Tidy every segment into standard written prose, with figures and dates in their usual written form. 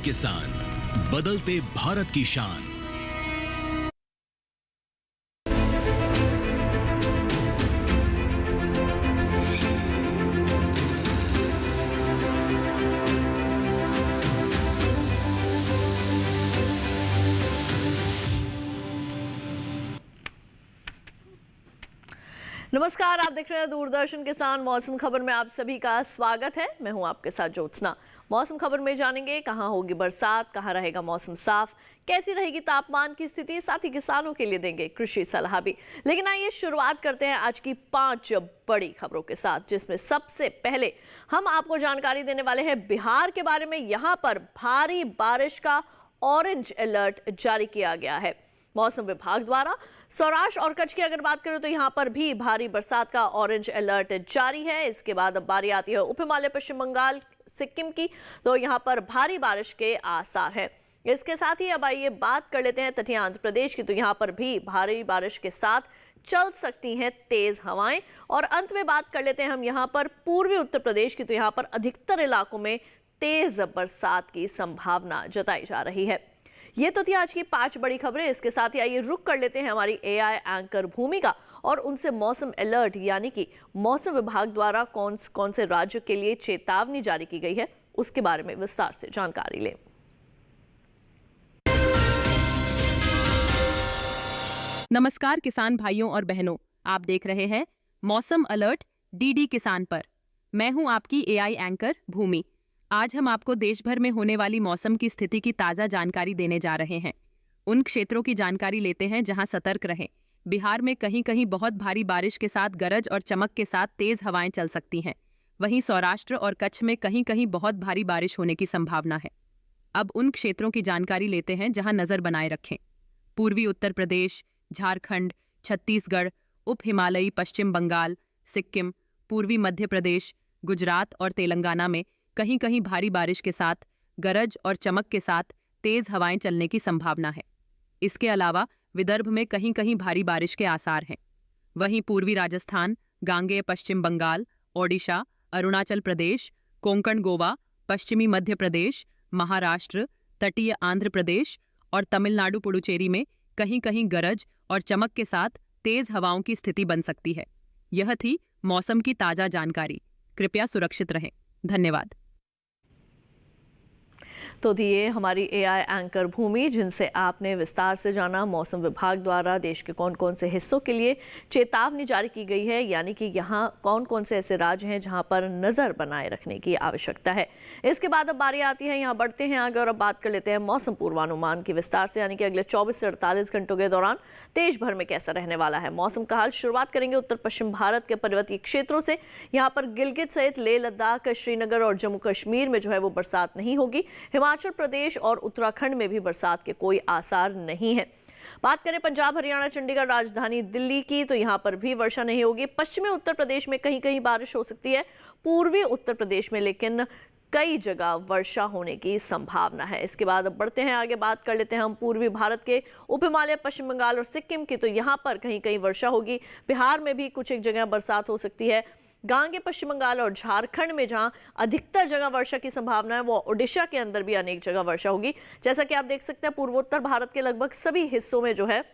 किसान, बदलते भारत की शान। नमस्कार, आप देख रहे हैं दूरदर्शन किसान। मौसम खबर में आप सभी का स्वागत है। मैं हूं आपके साथ ज्योत्सना। मौसम खबर में जानेंगे कहां होगी बरसात, कहां रहेगा मौसम साफ, कैसी रहेगी तापमान की स्थिति, साथ ही किसानों के लिए देंगे कृषि सलाह भी। लेकिन आइए शुरुआत करते हैं आज की 5 बड़ी खबरों के साथ, जिसमें सबसे पहले हम आपको जानकारी देने वाले हैं बिहार के बारे में। यहां पर भारी बारिश का ऑरेंज अलर्ट जारी किया गया है मौसम विभाग द्वारा। सौराष्ट्र और कच्छ की अगर बात करें तो यहां पर भी भारी बरसात का ऑरेंज अलर्ट जारी है। इसके बाद अब बारी आती है उप हिमालय, पश्चिम बंगाल, सिक्किम की, तो यहां पर भारी बारिश के आसार हैं। इसके साथ ही अब आइए बात कर लेते हैं तटीय आंध्र प्रदेश की, तो यहां पर भी भारी बारिश के साथ चल सकती हैं तेज हवाएं। और अंत में बात कर लेते हैं हम यहां पर पूर्वी उत्तर प्रदेश की, तो यहां पर अधिकतर इलाकों में तेज बरसात की संभावना जताई जा रही है। ये तो थी आज की 5 बड़ी खबरें। इसके साथ ही आइए रुक कर लेते हैं हमारी एआई एंकर भूमिका और उनसे मौसम अलर्ट यानी कि मौसम विभाग द्वारा कौन कौन से राज्यों के लिए चेतावनी जारी की गई है उसके बारे में विस्तार से जानकारी लें। नमस्कार किसान भाइयों और बहनों, आप देख रहे हैं मौसम अलर्ट डीडी किसान पर। मैं हूं आपकी एआई एंकर भूमि। आज हम आपको देश भर में होने वाली मौसम की स्थिति की ताज़ा जानकारी देने जा रहे हैं। उन क्षेत्रों की जानकारी लेते हैं जहां सतर्क रहें। बिहार में कहीं कहीं बहुत भारी बारिश के साथ गरज और चमक के साथ तेज हवाएं चल सकती हैं। वहीं सौराष्ट्र और कच्छ में कहीं कहीं बहुत भारी बारिश होने की संभावना है। अब उन क्षेत्रों की जानकारी लेते हैं जहां नजर बनाए रखें। पूर्वी उत्तर प्रदेश, झारखंड, छत्तीसगढ़, उप हिमालयी पश्चिम बंगाल, सिक्किम, पूर्वी मध्य प्रदेश, गुजरात और तेलंगाना में कहीं कहीं भारी बारिश के साथ गरज और चमक के साथ तेज हवाएं चलने की संभावना है। इसके अलावा विदर्भ में कहीं कहीं भारी बारिश के आसार हैं। वहीं पूर्वी राजस्थान, गांगेय पश्चिम बंगाल, ओडिशा, अरुणाचल प्रदेश, कोंकण गोवा, पश्चिमी मध्य प्रदेश, महाराष्ट्र, तटीय आंध्र प्रदेश और तमिलनाडु पुडुचेरी में कहीं कहीं गरज और चमक के साथ तेज हवाओं की स्थिति बन सकती है। यह थी मौसम की ताजा जानकारी। कृपया सुरक्षित रहें। धन्यवाद। तो दिए हमारी एआई एंकर भूमि, जिनसे आपने विस्तार से जाना मौसम विभाग द्वारा देश के कौन कौन से हिस्सों के लिए चेतावनी जारी की गई है, यानी कि यहाँ कौन कौन से ऐसे राज्य हैं जहाँ पर नज़र बनाए रखने की आवश्यकता है। इसके बाद अब बारी आती है, यहाँ बढ़ते हैं आगे और अब बात कर लेते हैं मौसम पूर्वानुमान की विस्तार से, यानी कि अगले 24 से 48 घंटों के दौरान देश भर में कैसा रहने वाला है मौसम का हाल। शुरुआत करेंगे उत्तर पश्चिम भारत के पर्वतीय क्षेत्रों से। यहाँ पर गिलगित सहित लेह लद्दाख, श्रीनगर और जम्मू कश्मीर में जो है वो बरसात नहीं होगी। हिमाचल प्रदेश और उत्तराखंड में भी बरसात के कोई आसार नहीं है। बात करें पंजाब, हरियाणा, चंडीगढ़, राजधानी दिल्ली की, तो यहां पर भी वर्षा नहीं होगी। पश्चिमी उत्तर प्रदेश में कहीं कहीं बारिश हो सकती है। पूर्वी उत्तर प्रदेश में लेकिन कई जगह वर्षा होने की संभावना है। इसके बाद अब बढ़ते हैं आगे, बात कर लेते हैं हम पूर्वी भारत के उप हिमालय, पश्चिम बंगाल और सिक्किम की, तो यहां पर कहीं कहीं वर्षा होगी। बिहार में भी कुछ एक जगह बरसात हो सकती है। गांगे पश्चिम बंगाल और झारखंड में जहां अधिकतर जगह वर्षा की संभावना है, वो ओडिशा के अंदर भी अनेक जगह वर्षा होगी। जैसा कि आप देख सकते हैं पूर्वोत्तर भारत के लगभग सभी हिस्सों में जो है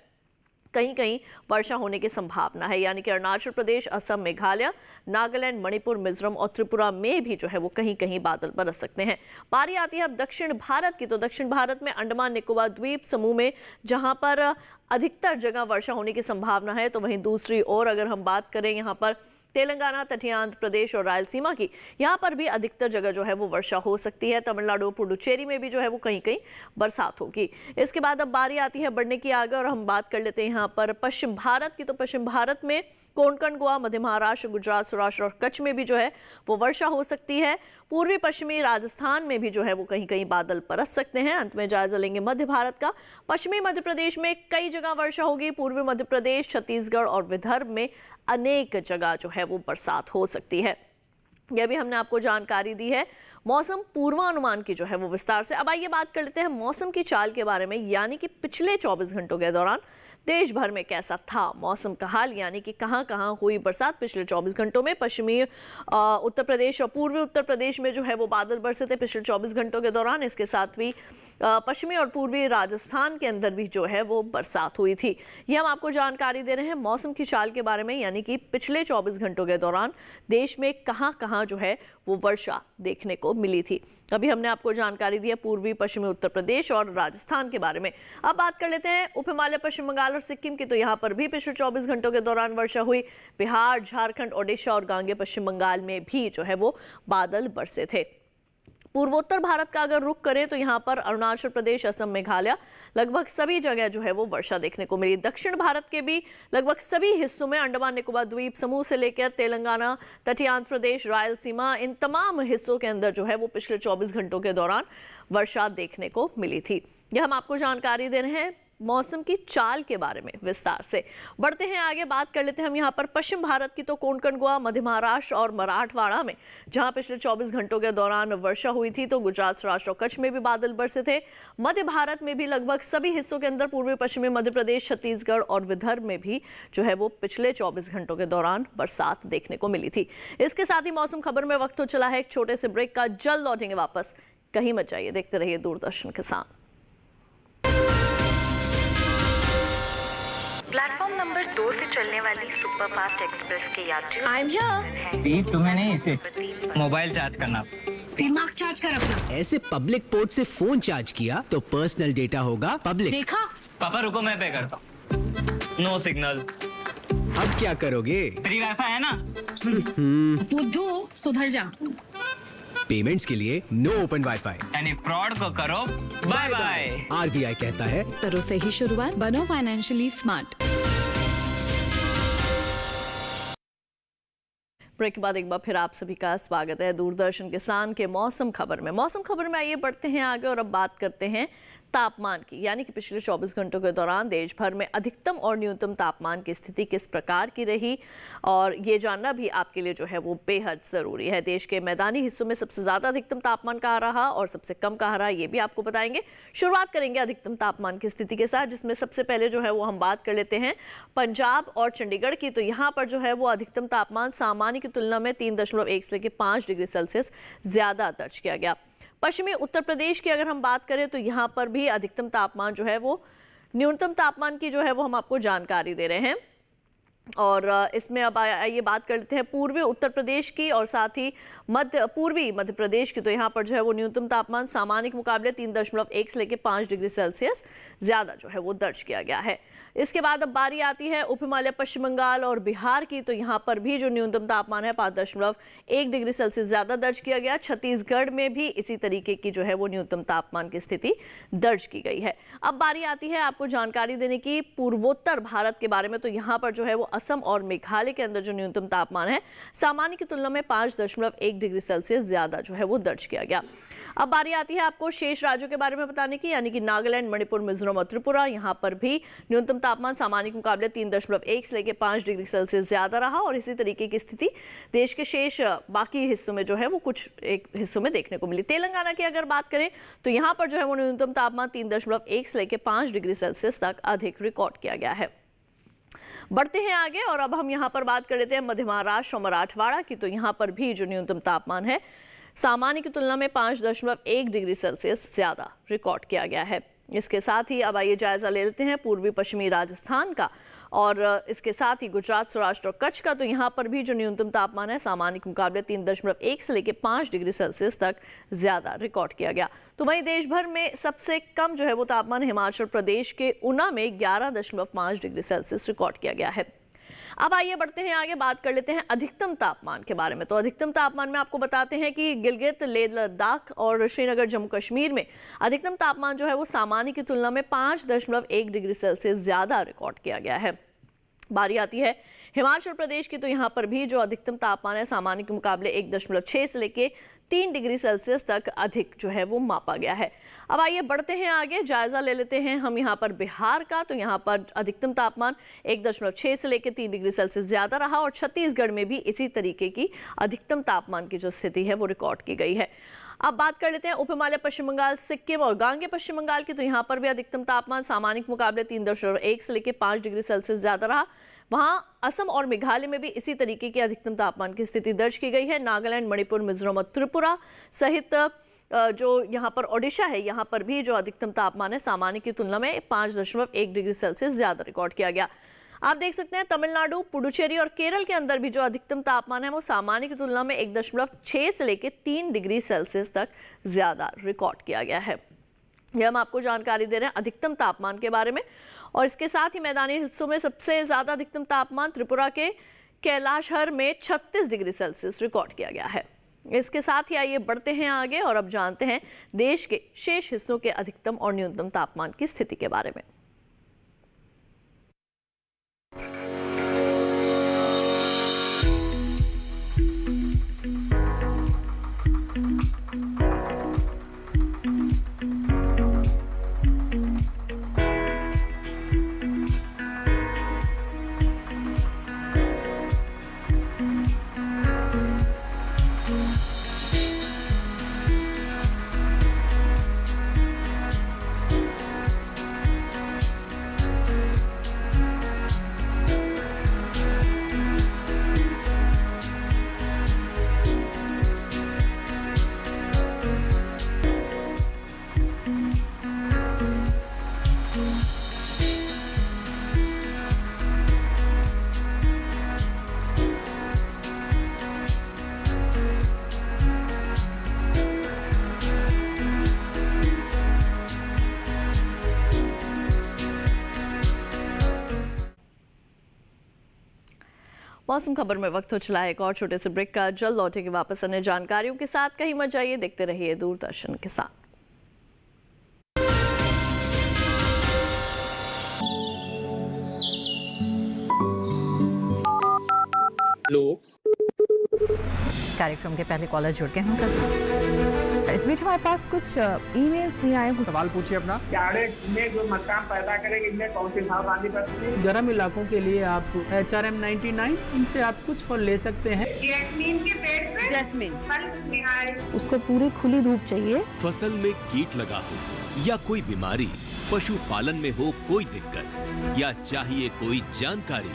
कहीं कहीं वर्षा होने की संभावना है, यानी कि अरुणाचल प्रदेश, असम, मेघालय, नागालैंड, मणिपुर, मिजोरम और त्रिपुरा में भी जो है वो कहीं कहीं बादल बरस सकते हैं। बारी आती है अब दक्षिण भारत की, तो दक्षिण भारत में अंडमान निकोबार द्वीप समूह में जहां पर अधिकतर जगह वर्षा होने की संभावना है, तो वहीं दूसरी ओर अगर हम बात करें यहाँ पर तेलंगाना, तटीय आंध्र प्रदेश और रायलसीमा की, यहाँ पर भी अधिकतर जगह जो है वो वर्षा हो सकती है। तमिलनाडु, पुडुचेरी में भी जो है वो कहीं कहीं बरसात होगी। इसके बाद अब बारी आती है बढ़ने की आगे और हम बात कर लेते हैं यहाँ पर पश्चिम भारत की, तो पश्चिम भारत में कोंकण, गोवा, मध्य महाराष्ट्र, गुजरात, सौराष्ट्र और कच्छ में भी जो है वो वर्षा हो सकती है। पूर्वी पश्चिमी राजस्थान में भी जो है वो कहीं कहीं बादल बरस सकते हैं। अंत में जायजा लेंगे मध्य भारत का। पश्चिमी मध्य प्रदेश में कई जगह वर्षा होगी। पूर्वी मध्य प्रदेश, छत्तीसगढ़ और विदर्भ में अनेक जगह जो है वो बरसात हो सकती है। यह भी हमने आपको जानकारी दी है मौसम पूर्वानुमान की जो है वो विस्तार से। अब आइए बात कर लेते हैं मौसम की चाल के बारे में, यानी कि पिछले 24 घंटों के दौरान देश भर में कैसा था मौसम का हाल, यानी कि कहां कहां हुई बरसात पिछले 24 घंटों में। पश्चिमी उत्तर प्रदेश और पूर्वी उत्तर प्रदेश में जो है वो बादल बरसे थे पिछले 24 घंटों के दौरान। इसके साथ भी पश्चिमी और पूर्वी राजस्थान के अंदर भी जो है वो बरसात हुई थी। ये हम आपको जानकारी दे रहे हैं मौसम की चाल के बारे में, यानी कि पिछले 24 घंटों के दौरान देश में कहां कहां जो है वो वर्षा देखने को मिली थी। अभी हमने आपको जानकारी दी है पूर्वी पश्चिमी उत्तर प्रदेश और राजस्थान के बारे में। अब बात कर लेते हैं उप हिमालय पश्चिम बंगाल और सिक्किम की, तो यहाँ पर भी पिछले 24 घंटों के दौरान वर्षा हुई। बिहार, झारखंड, ओडिशा और गांगे पश्चिम बंगाल में भी जो है वो बादल बरसे थे। पूर्वोत्तर भारत का अगर रुख करें तो यहाँ पर अरुणाचल प्रदेश, असम, मेघालय लगभग सभी जगह जो है वो वर्षा देखने को मिली। दक्षिण भारत के भी लगभग सभी हिस्सों में, अंडमान निकोबार द्वीप समूह से लेकर तेलंगाना, तटीय आंध्र प्रदेश, रायलसीमा, इन तमाम हिस्सों के अंदर जो है वो पिछले 24 घंटों के दौरान वर्षा देखने को मिली थी। यह हम आपको जानकारी दे रहे हैं मौसम की चाल के बारे में विस्तार से। बढ़ते हैं आगे, बात कर लेते हैं हम यहाँ पर पश्चिम भारत की, तो कोंकण, गोवा, मध्य महाराष्ट्र और मराठवाड़ा में जहां पिछले 24 घंटों के दौरान वर्षा हुई थी, तो गुजरात, सौराष्ट्र और कच्छ में भी बादल बरसे थे। मध्य भारत में भी लगभग सभी हिस्सों के अंदर, पूर्वी पश्चिमी मध्य प्रदेश, छत्तीसगढ़ और विदर्भ में भी जो है वो पिछले 24 घंटों के दौरान बरसात देखने को मिली थी। इसके साथ ही मौसम खबर में वक्त हो चला है एक छोटे से ब्रेक का। जल्द लौटेंगे वापस, कहीं मत जाइए, देखते रहिए दूरदर्शन किसान। प्लेटफॉर्म नंबर 2 से चलने वाली सुपरफास्ट एक्सप्रेस के यात्रियों आई एम हियर। ये तुम्हें नहीं, इसे मोबाइल चार्ज करना। दिमाग चार्ज कर अपना। ऐसे पब्लिक पोर्ट से फोन चार्ज किया तो पर्सनल डेटा होगा पब्लिक। देखा? पापा रुको, मैं पे करता हूँ। No signal. अब क्या करोगे? फ्री वाईफाई है ना? बुद्धू सुधर जा। पेमेंट्स के लिए नो ओपन वाईफाई, यानी फ्रॉड को करो बाय बाय। आरबीआई कहता है करो सही शुरुआत, बनो फाइनेंशियली स्मार्ट। ब्रेक के बाद एक बार फिर आप सभी का स्वागत है दूरदर्शन किसान के मौसम खबर में। मौसम खबर में आइए बढ़ते हैं आगे और अब बात करते हैं तापमान की, यानी कि पिछले 24 घंटों के दौरान देश भर में अधिकतम और न्यूनतम तापमान की स्थिति किस प्रकार की रही, और ये जानना भी आपके लिए जो है वो बेहद ज़रूरी है। देश के मैदानी हिस्सों में सबसे ज़्यादा अधिकतम तापमान कहाँ रहा और सबसे कम कहाँ रहा, ये भी आपको बताएंगे। शुरुआत करेंगे अधिकतम तापमान की स्थिति के साथ, जिसमें सबसे पहले जो है वो हम बात कर लेते हैं पंजाब और चंडीगढ़ की। तो यहाँ पर जो है वो अधिकतम तापमान सामान्य की तुलना में 3.1 से लेकर 5 डिग्री सेल्सियस ज़्यादा दर्ज किया गया। पश्चिमी उत्तर प्रदेश की अगर हम बात करें तो यहाँ पर भी अधिकतम तापमान जो है वो न्यूनतम तापमान की जो है वो हम आपको जानकारी दे रहे हैं। और इसमें अब आइए बात कर लेते हैं पूर्वी उत्तर प्रदेश की और साथ ही पूर्वी मध्य प्रदेश की। तो यहाँ पर जो है वो न्यूनतम तापमान सामान्य के मुकाबले 3.1 से लेकर 5 डिग्री सेल्सियस ज़्यादा जो है वो दर्ज किया गया है। इसके बाद अब बारी आती है उप हिमालय पश्चिम बंगाल और बिहार की। तो यहाँ पर भी जो न्यूनतम तापमान है 5.1 डिग्री सेल्सियस ज़्यादा दर्ज किया गया। छत्तीसगढ़ में भी इसी तरीके की जो है वो न्यूनतम तापमान की स्थिति दर्ज की गई है। अब बारी आती है आपको जानकारी देने की पूर्वोत्तर भारत के बारे में। तो यहाँ पर जो है वो असम और मेघालय के अंदर जो न्यूनतम तापमान है सामान्य की तुलना में 5.1 डिग्री सेल्सियस ज़्यादा जो है वो दर्ज किया गया। अब बारी आती है आपको शेष राज्यों के बारे में बताने की, यानी कि नागालैंड, मणिपुर, मिजोरम और त्रिपुरा। यहाँ पर भी न्यूनतम तापमान सामान्य के मुकाबले 3.1 से लेकर 5 डिग्री सेल्सियस ज़्यादा रहा और इसी तरीके की स्थिति देश के शेष बाकी हिस्सों में जो है वो कुछ एक हिस्सों में देखने को मिली। तेलंगाना की अगर बात करें तो यहाँ पर जो है वो न्यूनतम तापमान 3.1 से लेकर 5 डिग्री सेल्सियस तक अधिक रिकॉर्ड किया गया है। बढ़ते हैं आगे और अब हम यहाँ पर बात कर लेते हैं मध्य महाराष्ट्र और मराठवाड़ा की। तो यहाँ पर भी जो न्यूनतम तापमान है सामान्य की तुलना में 5.1 डिग्री सेल्सियस ज़्यादा रिकॉर्ड किया गया है। इसके साथ ही अब आइए जायजा ले लेते हैं पूर्वी पश्चिमी राजस्थान का और इसके साथ ही गुजरात, सौराष्ट्र और कच्छ का। तो यहाँ पर भी जो न्यूनतम तापमान है सामान्य के मुकाबले 3.1 से लेकर 5 डिग्री सेल्सियस तक ज़्यादा रिकॉर्ड किया गया। तो वहीं देश भर में सबसे कम जो है वो तापमान हिमाचल प्रदेश के ऊना में 11.5 डिग्री सेल्सियस रिकॉर्ड किया गया है। अब आइए बढ़ते हैं आगे, बात कर लेते हैं अधिकतम तापमान के बारे में। तो अधिकतम तापमान में आपको बताते हैं कि गिलगित, लेह लद्दाख और श्रीनगर, जम्मू कश्मीर में अधिकतम तापमान जो है वो सामान्य की तुलना में 5.1 डिग्री सेल्सियस ज़्यादा रिकॉर्ड किया गया है। बारी आती है हिमाचल प्रदेश की, तो यहाँ पर भी जो अधिकतम तापमान है सामान्य के मुकाबले 1.6 से लेके 3 डिग्री सेल्सियस तक अधिक जो है वो मापा गया है। अब आइए बढ़ते हैं आगे, जायजा ले लेते हैं हम यहाँ पर बिहार का। तो यहाँ पर अधिकतम तापमान 1.6 से लेकर 3 डिग्री सेल्सियस ज्यादा रहा और छत्तीसगढ़ में भी इसी तरीके की अधिकतम तापमान की जो स्थिति है वो रिकॉर्ड की गई है। अब बात कर लेते हैं उप हिमालय पश्चिम बंगाल, सिक्किम और गांगे पश्चिम बंगाल की। तो यहाँ पर भी अधिकतम तापमान सामान्य के मुकाबले 3.1 से लेकर 5 डिग्री सेल्सियस ज्यादा रहा। वहां असम और मेघालय में भी इसी तरीके की अधिकतम तापमान की स्थिति दर्ज की गई है। नागालैंड, मणिपुर, मिजोरम और त्रिपुरा सहित जो यहाँ पर ओडिशा है, यहाँ पर भी जो अधिकतम तापमान है सामान्य की तुलना में 5.1 डिग्री सेल्सियस ज्यादा रिकॉर्ड किया गया। आप देख सकते हैं तमिलनाडु, पुडुचेरी और केरल के अंदर भी जो अधिकतम तापमान है वो सामान्य की तुलना में 1.6 से लेकर 3 डिग्री सेल्सियस तक ज्यादा रिकॉर्ड किया गया है। यह हम आपको जानकारी दे रहे हैं अधिकतम तापमान के बारे में। और इसके साथ ही मैदानी हिस्सों में सबसे ज्यादा अधिकतम तापमान त्रिपुरा के कैलाशहर में 36 डिग्री सेल्सियस रिकॉर्ड किया गया है। इसके साथ ही आइए बढ़ते हैं आगे और अब जानते हैं देश के शेष हिस्सों के अधिकतम और न्यूनतम तापमान की स्थिति के बारे में। मौसम खबर में वक्त हो चला है एक और छोटे से ब्रेक का। जल्द लौटेंगे वापस अन्य जानकारियों के साथ। कहीं मत जाइए, देखते रहिए दूरदर्शन के साथ। हेलो, कार्यक्रम के पहले कॉलर जुड़ गए हैं। इस बीच हमारे पास कुछ ईमेल्स भी आए हैं। सवाल पूछिए अपना। में जो मकान पैदा करेंगे इनमें कौन सी सावधानी बरतनी है? गर्म इलाकों के लिए आप HRM99 इनसे आप कुछ फल ले सकते हैं। जैस्मीन के पेड़ पे जैस्मीन फल निहार। उसको पूरी खुली धूप चाहिए। फसल में कीट लगा हो या कोई बीमारी, पशुपालन में हो कोई दिक्कत या चाहिए कोई जानकारी,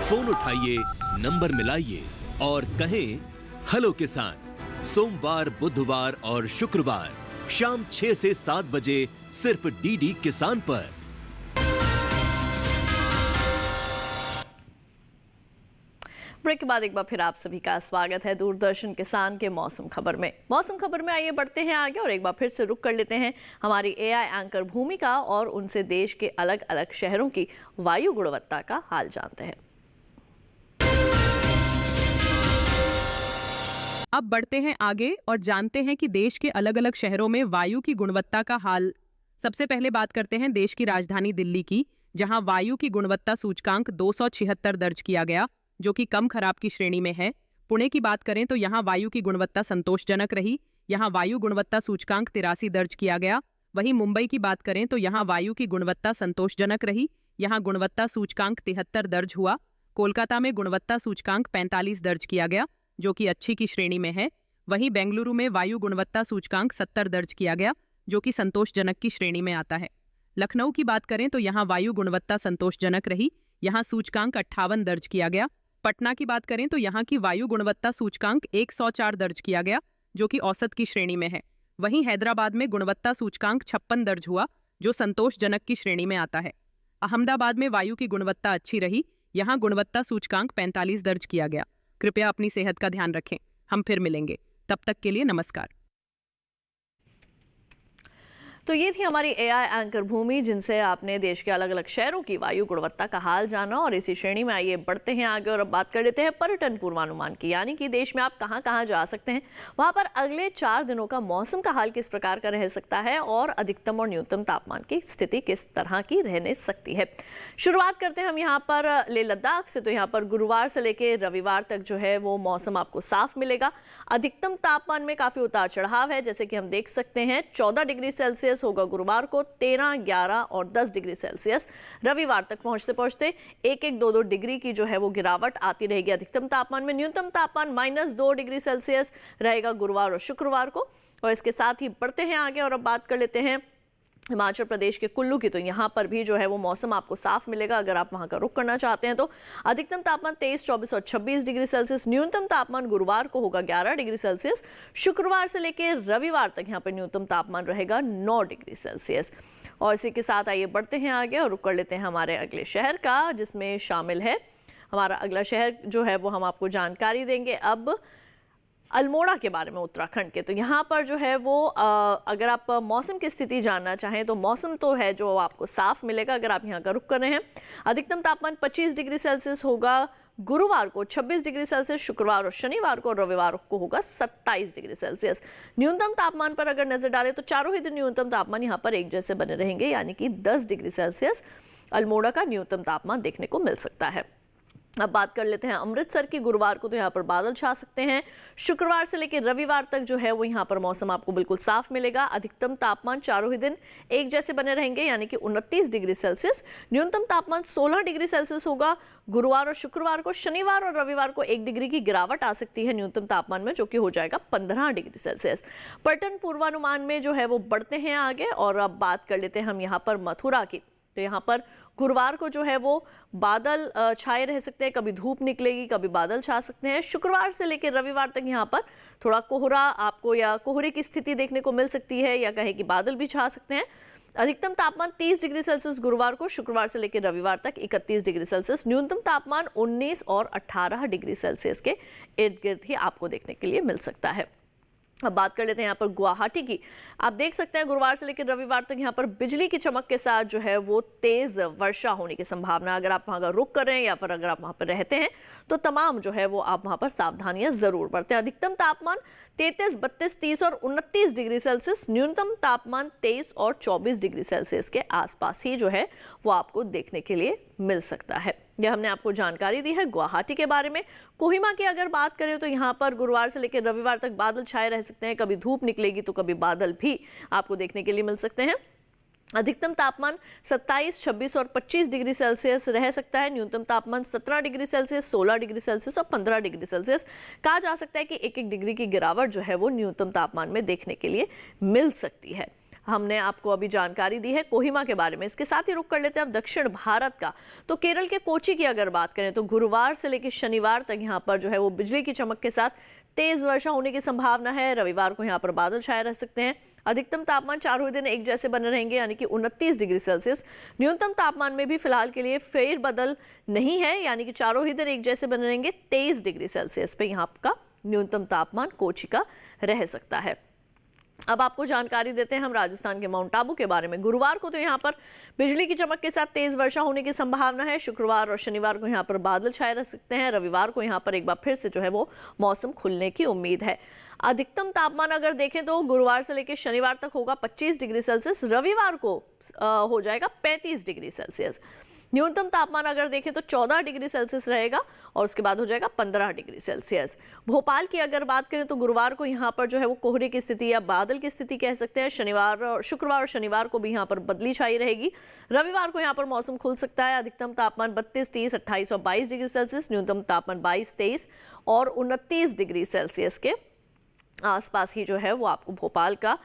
फोन उठाइए, नंबर मिलाइए और कहें हेलो किसान। सोमवार, बुधवार और शुक्रवार शाम 6 से 7 बजे सिर्फ डीडी किसान पर। ब्रेक के बाद एक बार फिर आप सभी का स्वागत है दूरदर्शन किसान के मौसम खबर में। मौसम खबर में आइए बढ़ते हैं आगे और एक बार फिर से रुक कर लेते हैं हमारी एआई एंकर भूमिका और उनसे देश के अलग अलग शहरों की वायु गुणवत्ता का हाल जानते हैं। अब बढ़ते हैं आगे और जानते हैं कि देश के अलग अलग शहरों में वायु की गुणवत्ता का हाल। सबसे पहले बात करते हैं देश की राजधानी दिल्ली की, जहां वायु की गुणवत्ता सूचकांक 276 दर्ज किया गया, जो कि कम खराब की श्रेणी में है। पुणे की बात करें तो यहां वायु की गुणवत्ता संतोषजनक रही, यहां वायु गुणवत्ता सूचकांक 83 दर्ज किया गया। वहीं मुंबई की बात करें तो यहां वायु की गुणवत्ता संतोषजनक रही, यहां गुणवत्ता सूचकांक 73 दर्ज हुआ। कोलकाता में गुणवत्ता सूचकांक 45 दर्ज किया गया, जो कि अच्छी की श्रेणी में है। वहीं बेंगलुरु में वायु गुणवत्ता सूचकांक 70 दर्ज किया गया, जो कि संतोषजनक की श्रेणी में आता है। लखनऊ की बात करें तो यहाँ वायु गुणवत्ता संतोषजनक रही, यहाँ सूचकांक 58 दर्ज किया गया। पटना की बात करें तो यहाँ की वायु गुणवत्ता सूचकांक 104 दर्ज किया गया, जो कि औसत की श्रेणी में है। वहीं हैदराबाद में गुणवत्ता सूचकांक 56 दर्ज हुआ, जो संतोषजनक की श्रेणी में आता है। अहमदाबाद में वायु की गुणवत्ता अच्छी रही, यहाँ गुणवत्ता सूचकांक 45 दर्ज किया गया। कृपया अपनी सेहत का ध्यान रखें। हम फिर मिलेंगे, तब तक के लिए नमस्कार। तो ये थी हमारी एआई एंकर भूमि, जिनसे आपने देश के अलग अलग शहरों की वायु गुणवत्ता का हाल जाना। और इसी श्रेणी में आइए बढ़ते हैं आगे और अब बात कर लेते हैं पर्यटन पूर्वानुमान की, यानी कि देश में आप कहां कहां जा सकते हैं, वहां पर अगले 4 दिनों का मौसम का हाल किस प्रकार का रह सकता है और अधिकतम और न्यूनतम तापमान की स्थिति किस तरह की रहने सकती है। शुरुआत करते हैं हम यहाँ पर लेह लद्दाख से। तो यहाँ पर गुरुवार से लेकर रविवार तक जो है वो मौसम आपको साफ मिलेगा। अधिकतम तापमान में काफी उतार चढ़ाव है, जैसे कि हम देख सकते हैं 14 डिग्री सेल्सियस होगा गुरुवार को, 13, 11 और 10 डिग्री सेल्सियस रविवार तक पहुंचते पहुंचते 1-1, 2-2 डिग्री की जो है वो गिरावट आती रहेगी अधिकतम तापमान में। न्यूनतम तापमान -2 डिग्री सेल्सियस रहेगा गुरुवार और शुक्रवार को। और इसके साथ ही बढ़ते हैं आगे और अब बात कर लेते हैं हिमाचल प्रदेश के कुल्लू की। तो यहाँ पर भी जो है वो मौसम आपको साफ मिलेगा अगर आप वहाँ का रुख करना चाहते हैं तो। अधिकतम तापमान 23, 24 और 26 डिग्री सेल्सियस। न्यूनतम तापमान गुरुवार को होगा 11 डिग्री सेल्सियस। शुक्रवार से लेकर रविवार तक यहाँ पर न्यूनतम तापमान रहेगा 9 डिग्री सेल्सियस। और इसी के साथ आइए बढ़ते हैं आगे और रुख कर लेते हैं हमारे अगले शहर का, जिसमें शामिल है हमारा अगला शहर जो है वो हम आपको जानकारी देंगे अब अल्मोड़ा के बारे में, उत्तराखंड के। तो यहाँ पर जो है वो अगर आप मौसम की स्थिति जानना चाहें तो मौसम तो है जो आपको साफ मिलेगा अगर आप यहाँ का रुख कर रहे हैं। अधिकतम तापमान 25 डिग्री सेल्सियस होगा गुरुवार को, 26 डिग्री सेल्सियस शुक्रवार और शनिवार को, और रविवार को होगा 27 डिग्री सेल्सियस। न्यूनतम तापमान पर अगर नजर डालें तो चारों ही दिन न्यूनतम तापमान यहाँ पर एक जैसे बने रहेंगे, यानी कि 10 डिग्री सेल्सियस अल्मोड़ा का न्यूनतम तापमान देखने को मिल सकता है। अब बात कर लेते हैं अमृतसर की। गुरुवार को तो यहाँ पर बादल छा सकते हैं। शुक्रवार से लेकर रविवार तक जो है वो यहाँ पर मौसम आपको बिल्कुल साफ मिलेगा। अधिकतम तापमान चारों ही दिन एक जैसे बने रहेंगे, यानी कि 29 डिग्री सेल्सियस। न्यूनतम तापमान 16 डिग्री सेल्सियस होगा गुरुवार और शुक्रवार को। शनिवार और रविवार को 1 डिग्री की गिरावट आ सकती है न्यूनतम तापमान में, जो कि हो जाएगा 15 डिग्री सेल्सियस। पर्यटन पूर्वानुमान में जो है वो बढ़ते हैं आगे और अब बात कर लेते हैं हम यहाँ पर मथुरा की। तो यहाँ पर गुरुवार को जो है वो बादल छाए रह सकते हैं, कभी धूप निकलेगी कभी बादल छा सकते हैं। शुक्रवार से लेकर रविवार तक यहाँ पर थोड़ा कोहरा आपको या कोहरे की स्थिति देखने को मिल सकती है, या कहें कि बादल भी छा सकते हैं। अधिकतम तापमान 30 डिग्री सेल्सियस गुरुवार को, शुक्रवार से लेकर रविवार तक 31 डिग्री सेल्सियस। न्यूनतम तापमान 19 और 18 डिग्री सेल्सियस के इर्द गिर्द ही आपको देखने के लिए मिल सकता है। अब बात कर लेते हैं यहाँ पर गुवाहाटी की। आप देख सकते हैं गुरुवार से लेकर रविवार तक यहाँ पर बिजली की चमक के साथ जो है वो तेज वर्षा होने की संभावना। अगर आप वहाँ का रुख कर रहे हैं या फिर अगर आप वहाँ पर रहते हैं तो तमाम जो है वो आप वहाँ पर सावधानियां जरूर बरतें। अधिकतम तापमान 33, 32, 30 और 29 डिग्री सेल्सियस। न्यूनतम तापमान 23 और 24 डिग्री सेल्सियस के आसपास ही जो है वो आपको देखने के लिए मिल सकता है। यह हमने आपको जानकारी दी है गुवाहाटी के बारे में। कोहिमा की अगर बात करें तो यहाँ पर गुरुवार से लेकर रविवार तक बादल छाए रह सकते हैं, कभी धूप निकलेगी तो कभी बादल भी आपको देखने के लिए मिल सकते हैं। अधिकतम तापमान 27, 26 और 25 डिग्री सेल्सियस रह सकता है। न्यूनतम तापमान 17 डिग्री सेल्सियस, 16 डिग्री सेल्सियस और 15 डिग्री सेल्सियस। कहा जा सकता है कि 1-1 डिग्री की गिरावट जो है वो न्यूनतम तापमान में देखने के लिए मिल सकती है। हमने आपको अभी जानकारी दी है कोहिमा के बारे में। इसके साथ ही रुख कर लेते हैं अब दक्षिण भारत का। तो केरल के कोची की अगर बात करें तो गुरुवार से लेकर शनिवार तक यहाँ पर जो है वो बिजली की चमक के साथ तेज वर्षा होने की संभावना है। रविवार को यहाँ पर बादल छाए रह सकते हैं। अधिकतम तापमान चारों दिन एक जैसे बने रहेंगे, यानी कि 29 डिग्री सेल्सियस। न्यूनतम तापमान में भी फिलहाल के लिए फेर बदल नहीं है, यानी कि चारों ही दिन एक जैसे बने रहेंगे। 23 डिग्री सेल्सियस पे यहाँ का न्यूनतम तापमान कोची का रह सकता है। अब आपको जानकारी देते हैं हम राजस्थान के माउंट आबू के बारे में। गुरुवार को तो यहाँ पर बिजली की चमक के साथ तेज वर्षा होने की संभावना है। शुक्रवार और शनिवार को यहाँ पर बादल छाए रह सकते हैं। रविवार को यहाँ पर एक बार फिर से जो है वो मौसम खुलने की उम्मीद है। अधिकतम तापमान अगर देखें तो गुरुवार से लेकर शनिवार तक होगा 25 डिग्री सेल्सियस। रविवार को हो जाएगा 35 डिग्री सेल्सियस। न्यूनतम तापमान अगर देखें तो 14 डिग्री सेल्सियस रहेगा और उसके बाद हो जाएगा 15 डिग्री सेल्सियस। भोपाल की अगर बात करें तो गुरुवार को यहाँ पर जो है वो कोहरे की स्थिति या बादल की स्थिति कह सकते हैं। शुक्रवार और शनिवार को भी यहाँ पर बदली छाई रहेगी। रविवार को यहाँ पर मौसम खुल सकता है। अधिकतम तापमान 32, 30, 28 और 22 डिग्री सेल्सियस। न्यूनतम तापमान 22, 23 और 29 डिग्री सेल्सियस के आसपास ही जो है वो आपको भोपाल का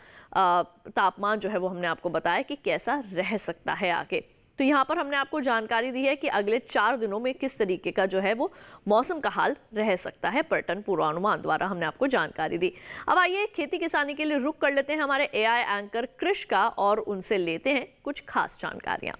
तापमान जो है वो हमने आपको बताया कि कैसा रह सकता है आगे। तो यहाँ पर हमने आपको जानकारी दी है कि अगले 4 दिनों में किस तरीके का जो है वो मौसम का हाल रह सकता है। पर्यटन पूर्वानुमान द्वारा हमने आपको जानकारी दी। अब आइए खेती किसानी के लिए रुख कर लेते हैं हमारे एआई एंकर कृष का और उनसे लेते हैं कुछ खास जानकारियां।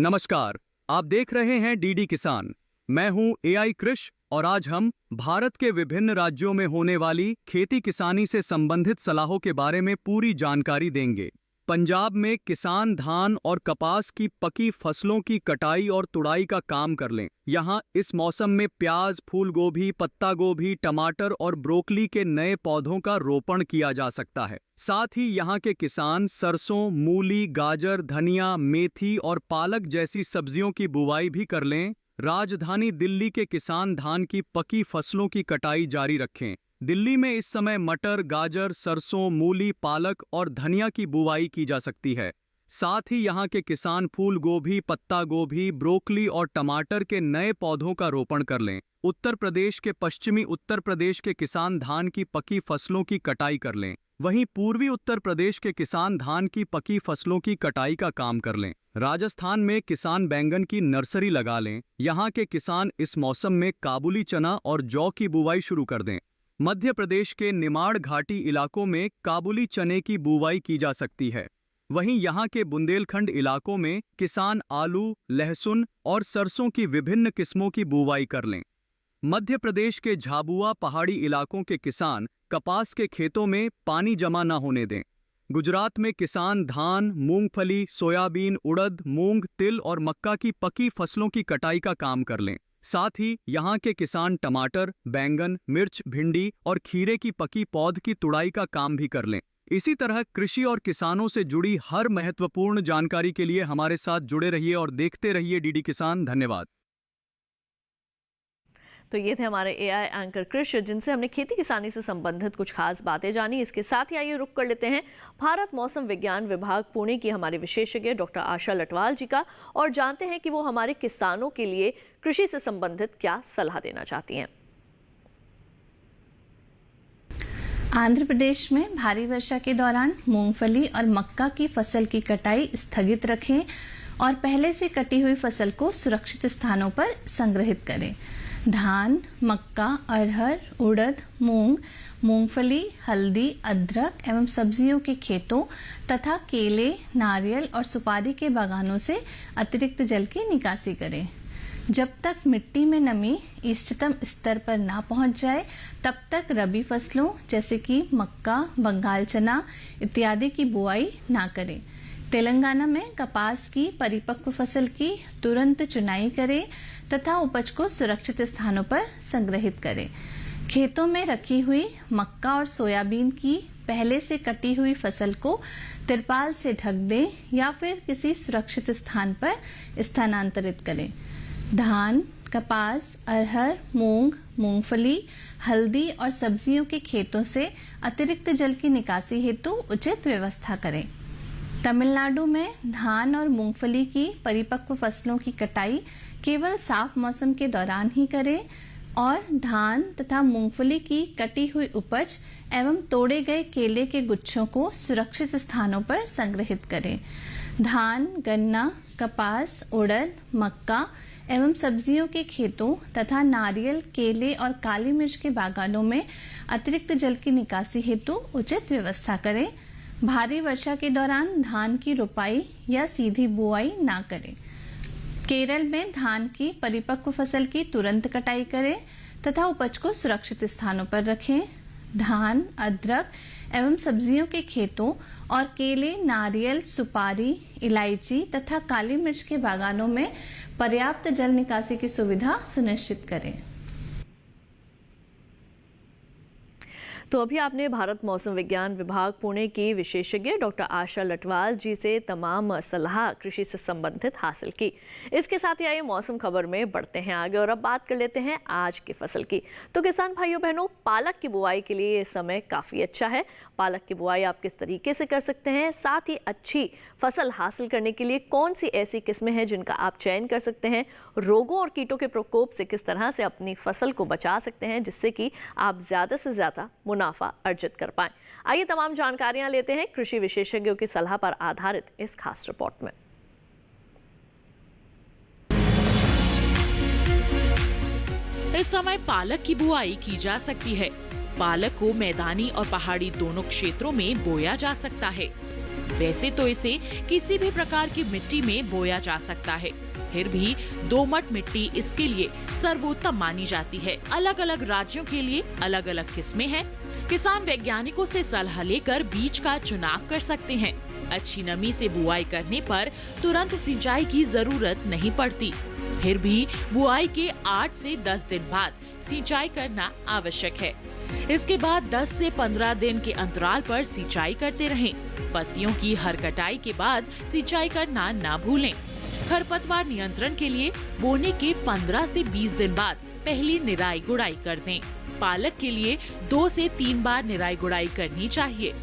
नमस्कार, आप देख रहे हैं डीडी किसान। मैं हूं एआई कृष और आज हम भारत के विभिन्न राज्यों में होने वाली खेती किसानी से संबंधित सलाहों के बारे में पूरी जानकारी देंगे। पंजाब में किसान धान और कपास की पकी फसलों की कटाई और तुड़ाई का काम कर लें। यहाँ इस मौसम में प्याज, फूल गोभी, पत्ता गोभी, टमाटर और ब्रोकली के नए पौधों का रोपण किया जा सकता है। साथ ही यहाँ के किसान सरसों, मूली, गाजर, धनिया, मेथी और पालक जैसी सब्जियों की बुवाई भी कर लें। राजधानी दिल्ली के किसान धान की पकी फसलों की कटाई जारी रखें। दिल्ली में इस समय मटर, गाजर, सरसों, मूली, पालक और धनिया की बुवाई की जा सकती है। साथ ही यहाँ के किसान फूल गोभी, पत्ता गोभी, ब्रोकली और टमाटर के नए पौधों का रोपण कर लें। उत्तर प्रदेश के पश्चिमी उत्तर प्रदेश के किसान धान की पकी फसलों की कटाई कर लें। वहीं पूर्वी उत्तर प्रदेश के किसान धान की पकी फसलों की कटाई का काम कर लें। राजस्थान में किसान बैंगन की नर्सरी लगा लें। यहाँ के किसान इस मौसम में काबुली चना और जौ की बुवाई शुरू कर दें। मध्य प्रदेश के निमाड़ घाटी इलाकों में काबुली चने की बुवाई की जा सकती है। वहीं यहाँ के बुंदेलखंड इलाकों में किसान आलू, लहसुन और सरसों की विभिन्न किस्मों की बुवाई कर लें। मध्य प्रदेश के झाबुआ पहाड़ी इलाकों के किसान कपास के खेतों में पानी जमा न होने दें। गुजरात में किसान धान, मूंगफली, सोयाबीन, उड़द, मूंग, तिल और मक्का की पकी फसलों की कटाई का काम कर लें। साथ ही यहाँ के किसान टमाटर, बैंगन, मिर्च, भिंडी और खीरे की पकी पौध की तुड़ाई का काम भी कर लें। इसी तरह कृषि और किसानों से जुड़ी हर महत्वपूर्ण जानकारी के लिए हमारे साथ जुड़े रहिए और देखते रहिए डीडी किसान। धन्यवाद। तो ये थे हमारे एआई एंकर कृष, जिनसे हमने खेती किसानी से संबंधित कुछ खास बातें जानी। इसके साथ ही आइए रुक कर लेते हैं भारत मौसम विज्ञान विभाग पुणे की हमारे विशेषज्ञ डॉक्टर आशा लटवाल जी का, और जानते हैं कि वो हमारे किसानों के लिए कृषि से संबंधित क्या सलाह देना चाहती हैं। आंध्र प्रदेश में भारी वर्षा के दौरान मूंगफली और मक्का की फसल की कटाई स्थगित रखें और पहले से कटी हुई फसल को सुरक्षित स्थानों पर संग्रहित करें। धान, मक्का, अरहर, उड़द, मूंग, मूंगफली, हल्दी, अदरक एवं सब्जियों के खेतों तथा केले, नारियल और सुपारी के बागानों से अतिरिक्त जल की निकासी करें। जब तक मिट्टी में नमी इष्टतम स्तर पर ना पहुंच जाए, तब तक रबी फसलों जैसे कि मक्का, बंगाल चना इत्यादि की बुआई ना करें। तेलंगाना में कपास की परिपक्व फसल की तुरंत चुनाई करें तथा उपज को सुरक्षित स्थानों पर संग्रहित करें। खेतों में रखी हुई मक्का और सोयाबीन की पहले से कटी हुई फसल को तिरपाल से ढक दें या फिर किसी सुरक्षित स्थान पर स्थानांतरित करें। धान, कपास, अरहर, मूंग, मूंगफली, हल्दी और सब्जियों के खेतों से अतिरिक्त जल की निकासी हेतु उचित व्यवस्था करें। तमिलनाडु में धान और मूंगफली की परिपक्व फसलों की कटाई केवल साफ मौसम के दौरान ही करें और धान तथा मूंगफली की कटी हुई उपज एवं तोड़े गए केले के गुच्छों को सुरक्षित स्थानों पर संग्रहित करें। धान, गन्ना, कपास, उड़द, मक्का एवं सब्जियों के खेतों तथा नारियल, केले और काली मिर्च के बागानों में अतिरिक्त जल की निकासी हेतु उचित व्यवस्था करें। भारी वर्षा के दौरान धान की रोपाई या सीधी बुआई ना करें। केरल में धान की परिपक्व फसल की तुरंत कटाई करें तथा उपज को सुरक्षित स्थानों पर रखें। धान, अदरक एवं सब्जियों के खेतों और केले, नारियल, सुपारी, इलायची तथा काली मिर्च के बागानों में पर्याप्त जल निकासी की सुविधा सुनिश्चित करें। तो अभी आपने भारत मौसम विज्ञान विभाग पुणे की विशेषज्ञ डॉक्टर आशा लटवाल जी से तमाम सलाह कृषि से संबंधित हासिल की। इसके साथ ही आइए मौसम खबर में बढ़ते हैं आगे और अब बात कर लेते हैं आज की फसल की। तो किसान भाइयों बहनों, पालक की बुआई के लिए ये समय काफ़ी अच्छा है। पालक की बुआई आप किस तरीके से कर सकते हैं, साथ ही अच्छी फसल हासिल करने के लिए कौन सी ऐसी किस्में हैं जिनका आप चयन कर सकते हैं, रोगों और कीटों के प्रकोप से किस तरह से अपनी फसल को बचा सकते हैं जिससे कि आप ज़्यादा से ज़्यादा मुनाफा अर्जित कर पाएं। आइए तमाम जानकारियां लेते हैं कृषि विशेषज्ञों की सलाह पर आधारित इस खास रिपोर्ट में। इस समय पालक की बुआई की जा सकती है। पालक को मैदानी और पहाड़ी दोनों क्षेत्रों में बोया जा सकता है। वैसे तो इसे किसी भी प्रकार की मिट्टी में बोया जा सकता है, फिर भी दोमट मिट्टी इसके लिए सर्वोत्तम मानी जाती है। अलग अलग राज्यों के लिए अलग अलग किस्में हैं। किसान वैज्ञानिकों से सलाह लेकर बीज का चुनाव कर सकते हैं। अच्छी नमी से बुआई करने पर तुरंत सिंचाई की जरूरत नहीं पड़ती। फिर भी बुआई के 8 से 10 दिन बाद सिंचाई करना आवश्यक है। इसके बाद 10 से 15 दिन के अंतराल पर सिंचाई करते रहें। पत्तियों की हर कटाई के बाद सिंचाई करना ना भूलें। खरपतवार नियंत्रण के लिए बोने के 15 से 20 दिन बाद पहली निराई गुड़ाई कर दें। पालक के लिए 2 से 3 बार निराई गुड़ाई करनी चाहिए।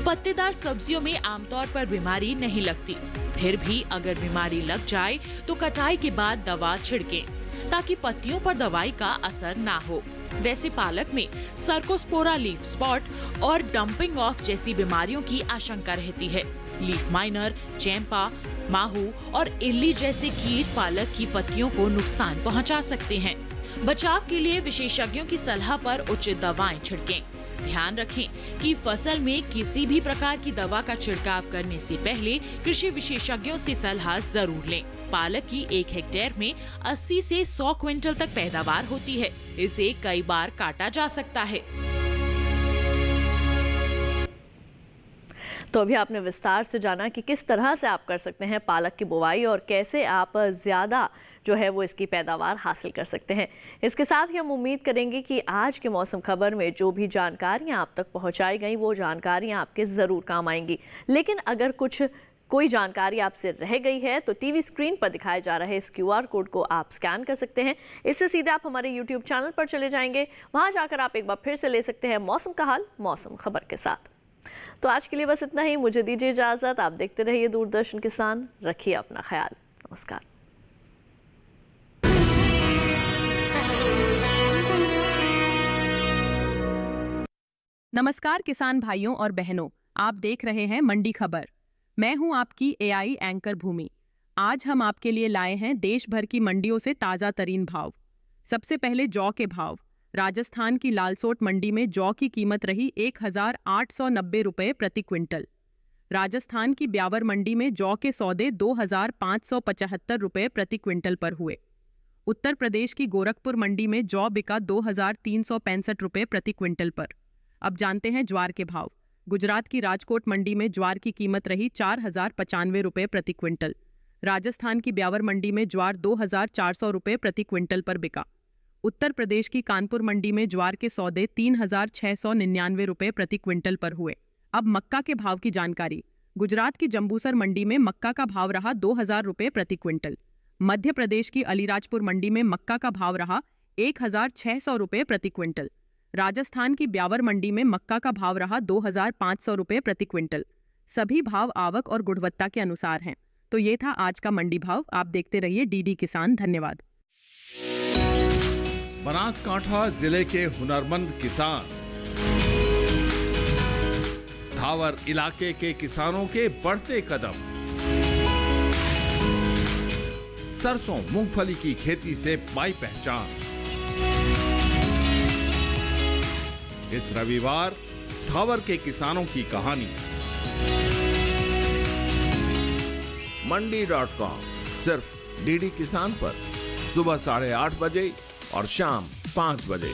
पत्तेदार सब्जियों में आमतौर पर बीमारी नहीं लगती। फिर भी अगर बीमारी लग जाए तो कटाई के बाद दवा छिड़कें ताकि पत्तियों पर दवाई का असर ना हो। वैसे पालक में सर्कोस्पोरा लीफ स्पॉट और डंपिंग ऑफ जैसी बीमारियों की आशंका रहती है। लीफ माइनर, चैंपा, माहू और इल्ली जैसे कीट पालक की पत्तियों को नुकसान पहुंचा सकते हैं। बचाव के लिए विशेषज्ञों की सलाह पर उचित दवाएं छिड़कें। ध्यान रखें कि फसल में किसी भी प्रकार की दवा का छिड़काव करने से पहले कृषि विशेषज्ञों से सलाह जरूर लें। पालक की 1 हेक्टेयर में 80 से 100 क्विंटल तक पैदावार होती है। इसे कई बार काटा जा सकता है। तो अभी आपने विस्तार से जाना कि किस तरह से आप कर सकते हैं पालक की बुवाई और कैसे आप ज़्यादा जो है वो इसकी पैदावार हासिल कर सकते हैं। इसके साथ ही हम उम्मीद करेंगे कि आज के मौसम खबर में जो भी जानकारियां आप तक पहुंचाई गई वो जानकारियां आपके ज़रूर काम आएंगी। लेकिन अगर कोई जानकारी आपसे रह गई है तो टीवी स्क्रीन पर दिखाए जा रहे इस QR कोड को आप स्कैन कर सकते हैं। इससे सीधे आप हमारे YouTube चैनल पर चले जाएंगे। वहाँ जाकर आप एक बार फिर से ले सकते हैं मौसम का हाल मौसम खबर के साथ। तो आज के लिए बस इतना ही। मुझे दीजिए इजाज़त। आप देखते रहिए दूरदर्शन किसान। रखिए अपना ख्याल। नमस्कार। नमस्कार किसान भाइयों और बहनों, आप देख रहे हैं मंडी खबर। मैं हूं आपकी AI एंकर भूमि। आज हम आपके लिए लाए हैं देश भर की मंडियों से ताज़ा तरीन भाव। सबसे पहले जौ के भाव। राजस्थान की लालसोट मंडी में जौ की कीमत रही 1890 रुपये प्रति क्विंटल। राजस्थान की ब्यावर मंडी में जौ के सौदे 2575 रुपये प्रति क्विंटल पर हुए। उत्तर प्रदेश की गोरखपुर मंडी में जौ बिका 2365 रुपये प्रति क्विंटल पर। अब जानते हैं ज्वार के भाव। गुजरात की राजकोट मंडी में ज्वार की कीमत रही 4095 रुपये प्रति क्विंटल। राजस्थान की ब्यावर मंडी में ज्वार 2400 रुपये प्रति क्विंटल पर बिका। उत्तर प्रदेश की कानपुर मंडी में ज्वार के सौदे 3699 रुपये प्रति क्विंटल पर हुए। अब मक्का के भाव की जानकारी। गुजरात की जंबूसर मंडी में मक्का का भाव रहा 2000 रुपये प्रति क्विंटल। मध्य प्रदेश की अलीराजपुर मंडी में मक्का का भाव रहा 1600 रुपये प्रति क्विंटल। राजस्थान की ब्यावर मंडी में मक्का का भाव रहा 2500 रुपये प्रति क्विंटल। सभी भाव आवक और गुणवत्ता के अनुसार हैं। तो ये था आज का मंडी भाव। आप देखते रहिए DD किसान। धन्यवाद। बनासकांठा जिले के हुनरमंद किसान, धावर इलाके के किसानों के बढ़ते कदम। सरसों मूंगफली की खेती से पाई पहचान। इस रविवार धावर के किसानों की कहानी। मंडी.com सिर्फ DD किसान पर सुबह 8:30 बजे और शाम 5 बजे।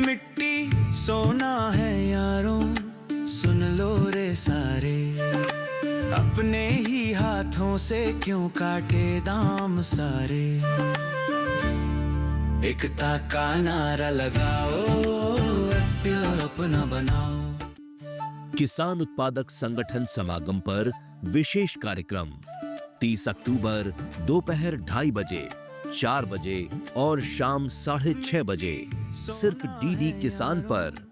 मिट्टी सोना है यारों, सुन लो रे सारे, अपने ही हाथों से क्यों काटे दाम सारे। एकता का नारा लगाओ, FPO अपना बनाओ। किसान उत्पादक संगठन समागम पर विशेष कार्यक्रम 30 अक्टूबर दोपहर 2:30 बजे, 4 बजे और शाम 6:30 बजे सिर्फ DD किसान पर।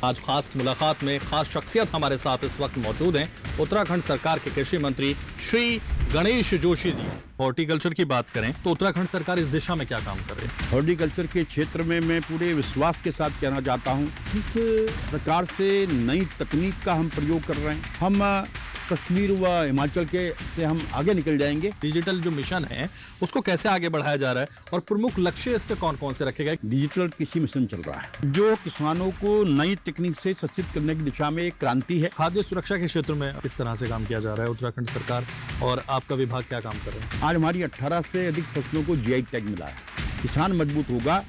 आज खास मुलाकात में खास शख्सियत हमारे साथ इस वक्त मौजूद हैं। उत्तराखंड सरकार के कृषि मंत्री श्री गणेश जोशी जी, हॉर्टिकल्चर की बात करें तो उत्तराखंड सरकार इस दिशा में क्या काम कर रही है? हॉर्टिकल्चर के क्षेत्र में मैं पूरे विश्वास के साथ कहना चाहता हूं, जिस प्रकार से नई तकनीक का हम प्रयोग कर रहे हैं, हम कश्मीर व हिमाचल के से हम आगे निकल जाएंगे। डिजिटल जो मिशन है उसको कैसे आगे बढ़ाया जा रहा है और प्रमुख लक्ष्य इसके कौन कौन से रखे गए? डिजिटल कृषि मिशन चल रहा है जो किसानों को नई तकनीक से सशक्त करने की दिशा में एक क्रांति है। खाद्य सुरक्षा के क्षेत्र में किस तरह से काम किया जा रहा है उत्तराखंड सरकार और आपका विभाग क्या काम कर रहे हैं? आज हमारी 18 से अधिक फसलों को जीआई टैग मिला है। किसान मजबूत होगा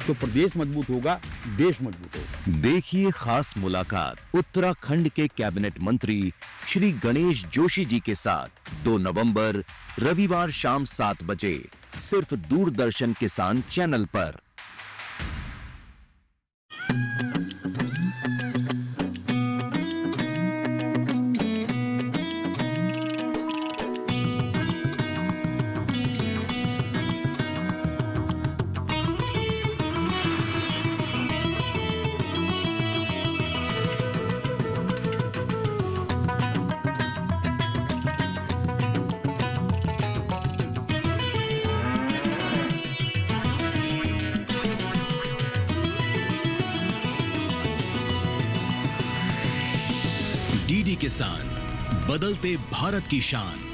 तो प्रदेश मजबूत होगा, देश मजबूत होगा। देखिए खास मुलाकात उत्तराखंड के कैबिनेट मंत्री श्री गणेश जोशी जी के साथ 2 नवंबर रविवार शाम 7 बजे सिर्फ दूरदर्शन किसान चैनल पर। डीडी किसान, बदलते भारत की शान।